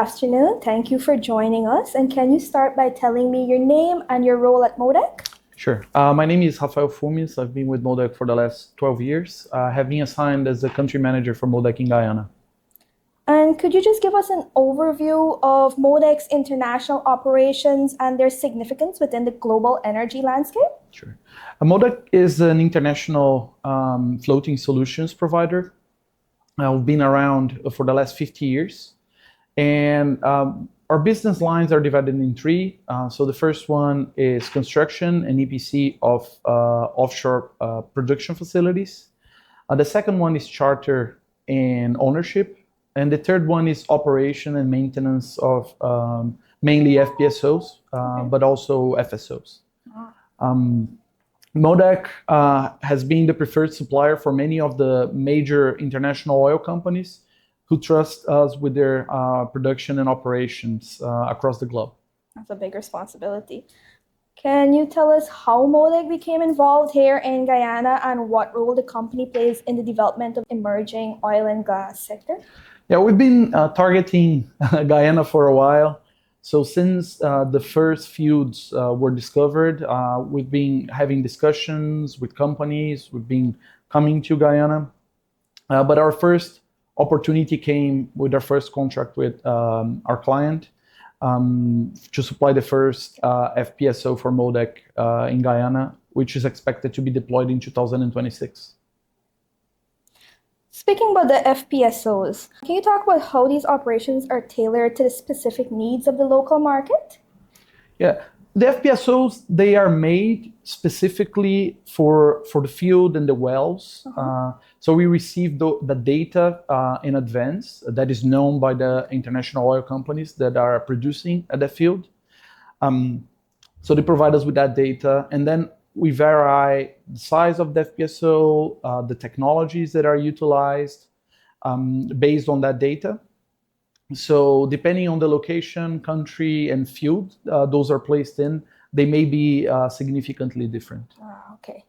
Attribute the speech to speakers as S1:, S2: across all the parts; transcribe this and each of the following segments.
S1: afternoon. Thank you for joining us. And can you start by telling me your name and your role at MODEC?
S2: Sure. My name is Rafael Fumis. I've been with MODEC for the last 12 years. I have been assigned as the country manager for MODEC in Guyana.
S1: And could you just give us an overview of MODEC's international operations and their significance within the global energy landscape?
S2: Sure. MODEC is an international floating solutions provider. We've been around for the last 50 years. And our business lines are divided in three. So the first one is construction and EPC of offshore production facilities. The second one is charter and ownership. And the third one is operation and maintenance of mainly FPSOs, but also FSOs. MODEC has been the preferred supplier for many of the major international oil companies who trust us with their production and operations across the globe.
S1: That's a big responsibility. Can you tell us how MODEC became involved here in Guyana and what role the company plays in the development of emerging oil and gas sector?
S2: Yeah, we've been targeting Guyana for a while. So since the first fields were discovered, we've been having discussions with companies. We've been coming to Guyana. But our first opportunity came with our first contract with our client to supply the first FPSO for MODEC in Guyana, which is expected to be deployed in 2026.
S1: Speaking about the FPSOs, can you talk about how these operations are tailored to the specific needs of the local market?
S2: Yeah, the FPSOs, they are made specifically for the field and the wells. So we receive the data in advance that is known by the international oil companies that are producing at the field. So they provide us with that data, and then we vary the size of the FPSO, the technologies that are utilized based on that data. So depending on the location, country, and field those are placed in, they may be significantly different.
S1: Okay.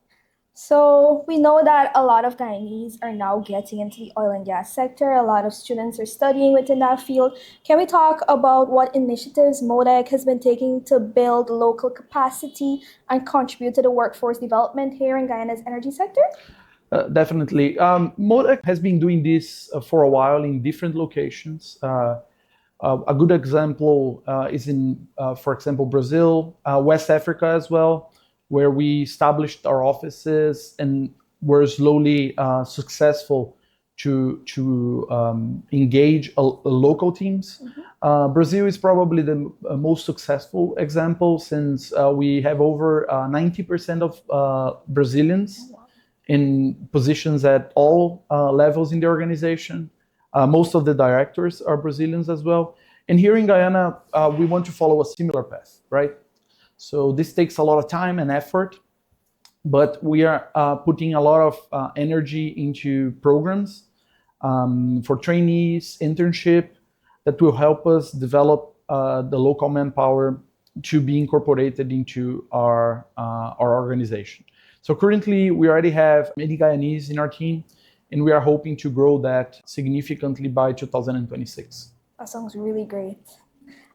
S1: So we know that a lot of Guyanese are now getting into the oil and gas sector. A lot of students are studying within that field. Can we talk about what initiatives MODEC has been taking to build local capacity and contribute to the workforce development here in Guyana's energy sector?
S2: Definitely. MODEC has been doing this for a while in different locations. A good example is in, for example, Brazil, West Africa as well, where we established our offices and were slowly successful to engage local teams. Brazil is probably the most successful example since we have over 90% of Brazilians in positions at all levels in the organization. Most of the directors are Brazilians as well. And here in Guyana, we want to follow a similar path, right? So this takes a lot of time and effort, but we are putting a lot of energy into programs for trainees, internship, that will help us develop the local manpower to be incorporated into our organization. So currently, we already have many Guyanese in our team, and we are hoping to grow that significantly by 2026.
S1: That sounds really great.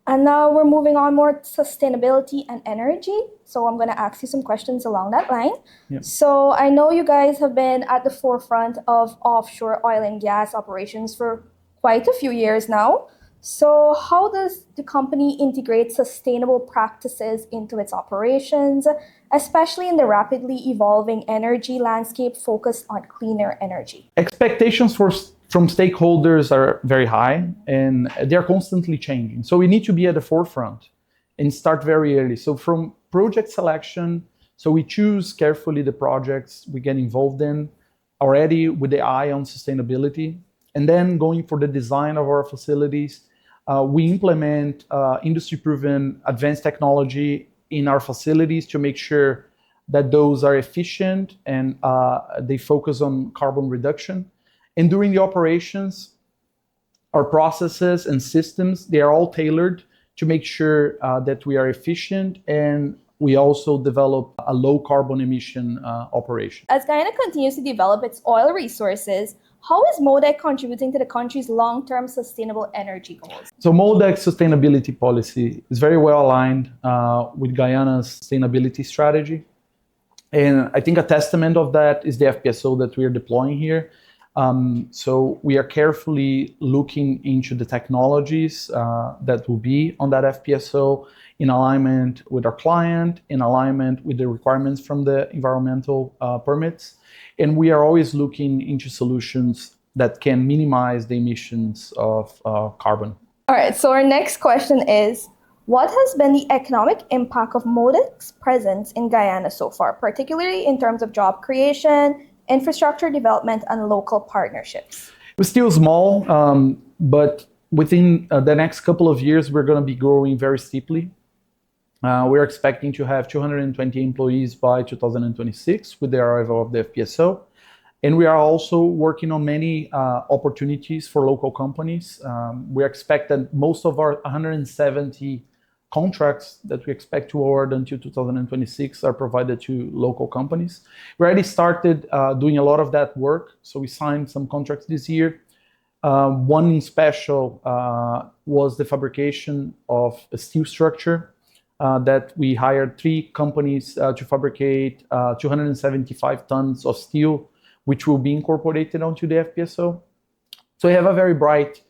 S1: And now we're moving on more to sustainability and energy. So I'm going to ask you some questions along that line.
S2: Yeah.
S1: So I know you guys have been at the forefront of offshore oil and gas operations for quite a few years now. So how does the company integrate sustainable practices into its operations, especially in the rapidly evolving energy landscape focused on cleaner energy?
S2: Expectations from stakeholders are very high, and they're constantly changing. So we need to be at the forefront and start very early. So from project selection, so we choose carefully the projects we get involved in already with the eye on sustainability. And then going for the design of our facilities, we implement industry-proven advanced technology in our facilities to make sure that those are efficient and they focus on carbon reduction. And during the operations, our processes and systems, they are all tailored to make sure that we are efficient, and we also develop a low carbon emission operation.
S1: As Guyana continues to develop its oil resources, How is MODEC contributing to the country's long-term sustainable energy goals?
S2: So MODEC's sustainability policy is very well aligned with Guyana's sustainability strategy. And I think a testament of that is the FPSO that we are deploying here. So we are carefully looking into the technologies that will be on that FPSO in alignment with our client, in alignment with the requirements from the environmental permits. And we are always looking into solutions that can minimize the emissions of carbon.
S1: All right, so our next question is, what has been the economic impact of MODEC's presence in Guyana so far, particularly in terms of job creation, infrastructure development, and local partnerships?
S2: We're still small, but within the next couple of years, we're going to be growing very steeply. We're expecting to have 220 employees by 2026 with the arrival of the FPSO. And we are also working on many opportunities for local companies. We expect that most of our 170 contracts that we expect to award until 2026 are provided to local companies. We already started doing a lot of that work. So we signed some contracts this year. One in special was the fabrication of a steel structure that we hired 3 companies to fabricate 275 tons of steel, which will be incorporated onto the FPSO. So we have a very bright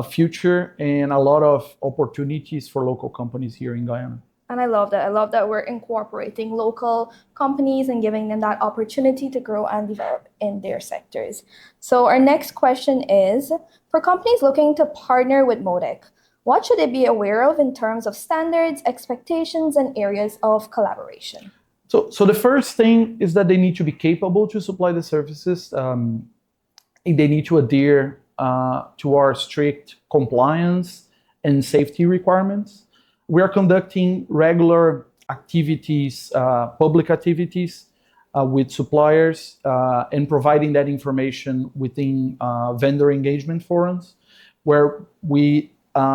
S2: future and a lot of opportunities for local companies here in Guyana.
S1: And I love that. I love that we're incorporating local companies and giving them that opportunity to grow and develop in their sectors. So our next question is, for companies looking to partner with MODEC, what should they be aware of in terms of standards, expectations, and areas of collaboration?
S2: So the first thing is that they need to be capable to supply the services. They need to adhere to our strict compliance and safety requirements. We are conducting regular activities, public activities with suppliers and providing that information within vendor engagement forums where we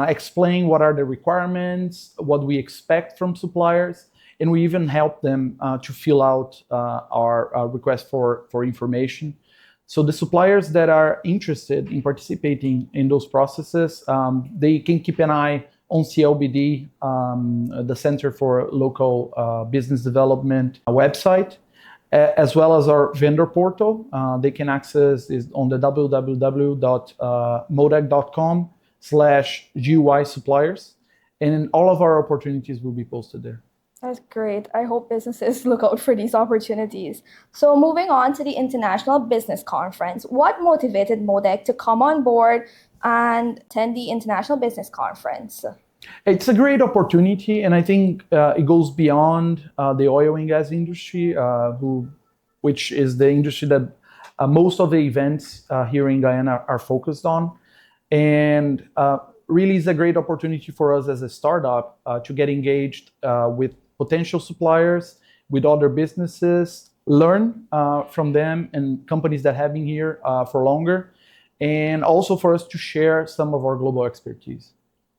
S2: explain what are the requirements, what we expect from suppliers, and we even help them to fill out our request for information. So the suppliers that are interested in participating in those processes, they can keep an eye on CLBD, the Center for Local Business Development website, as well as our vendor portal. They can access this on the www.modec.com/GUI suppliers, and all of our opportunities will be posted there.
S1: That's great. I hope businesses look out for these opportunities. So moving on to the International Business Conference, what motivated MODEC to come on board and attend the International Business Conference?
S2: It's a great opportunity, and I think it goes beyond the oil and gas industry, which is the industry that most of the events here in Guyana are focused on. And really is a great opportunity for us as a startup to get engaged with potential suppliers, with other businesses, learn from them and companies that have been here for longer, and also for us to share some of our global expertise.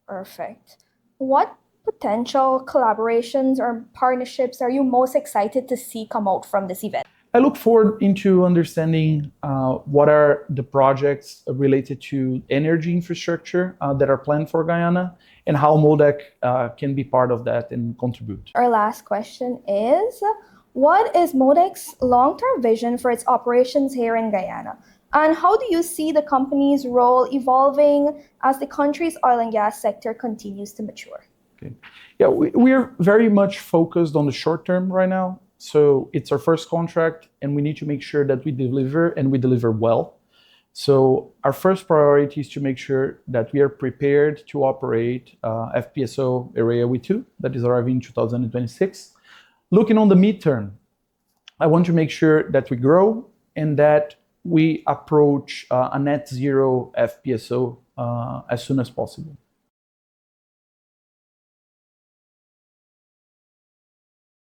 S1: Perfect. What potential collaborations or partnerships are you most excited to see come out from this event?
S2: I look forward into understanding what are the projects related to energy infrastructure that are planned for Guyana and how MODEC can be part of that and contribute.
S1: Our last question is, what is MODEC's long-term vision for its operations here in Guyana? And how do you see the company's role evolving as the country's oil and gas sector continues to mature?
S2: Okay. Yeah, we are very much focused on the short term right now. So it's our first contract, and we need to make sure that we deliver and we deliver well. So our first priority is to make sure that we are prepared to operate FPSO Area W2 that is arriving in 2026. Looking on the midterm, I want to make sure that we grow and that we approach a net zero FPSO as soon as possible.